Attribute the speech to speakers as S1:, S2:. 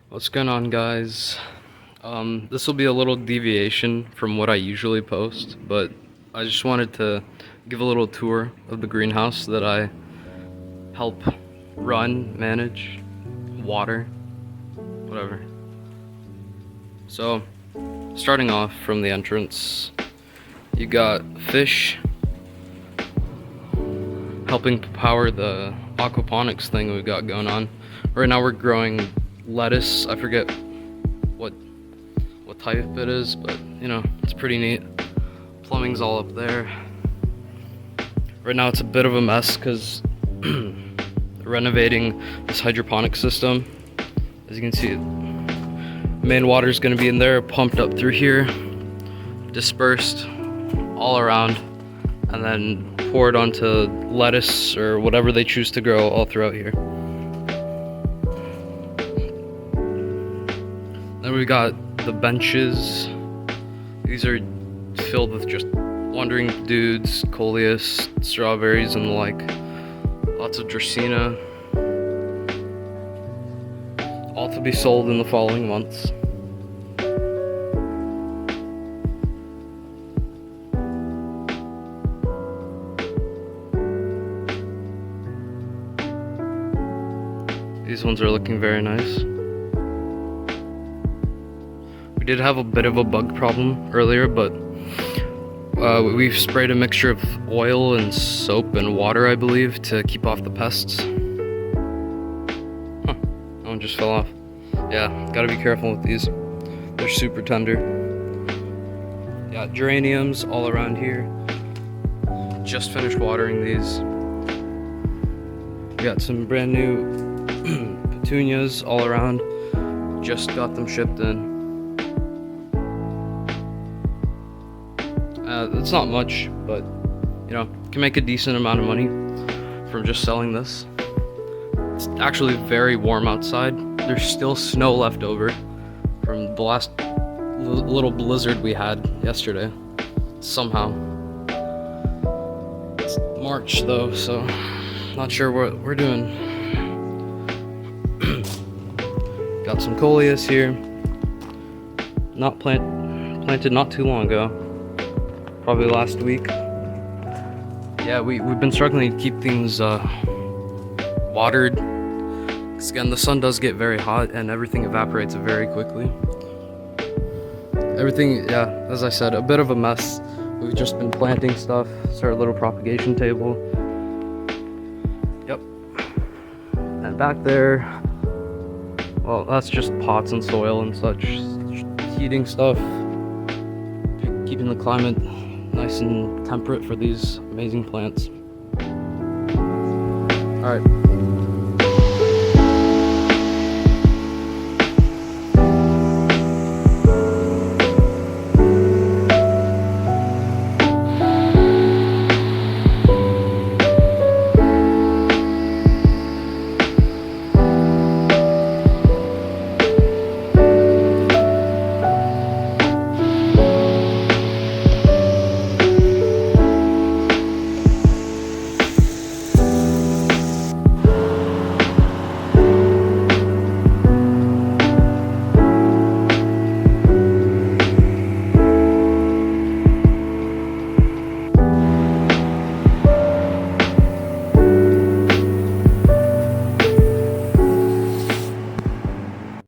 S1: What's going on, guys? This will be a little deviation from what I usually post, but I just wanted to give a little tour of the greenhouse that I help run, manage, water, whatever. So, starting off from the entrance, you got fish helping power the aquaponics thing we've got going on. Right now we're growing lettuce. I forget what type it is, but you know, it's pretty neat. Plumbing's all up there. Right now it's a bit of a mess because renovating this hydroponic system. As you can see, main water is going to be in there, pumped up through here, dispersed all around, and then poured onto lettuce or whatever they choose to grow all throughout here. Then we got the benches. These are filled with just wandering dudes, coleus, strawberries, and the like. Lots of dracaena. All to be sold in the following months. These ones are looking very nice. We did have a bit of a bug problem earlier, but we've sprayed a mixture of oil and soap and water, I believe, to keep off the pests. Huh, that one just fell off. Yeah, gotta be careful with these. They're super tender. Yeah, geraniums all around here. Just finished watering these. We got some brand new petunias all around. Just got them shipped in. It's not much, but you know, can make a decent amount of money from just selling this. It's actually very warm outside. There's still snow left over from the last little blizzard we had yesterday. Somehow. It's March though, so not sure what we're doing. Got some coleus here. Not planted not too long ago. Probably last week. Yeah, we've been struggling to keep things watered. Because again, the sun does get very hot and everything evaporates very quickly. Everything, yeah, as I said, a bit of a mess. We've just been planting stuff. It's our little propagation table. Yep. And back there, well, that's just pots and soil and such. Heating stuff. Keeping the climate nice and temperate for these amazing plants. Alright.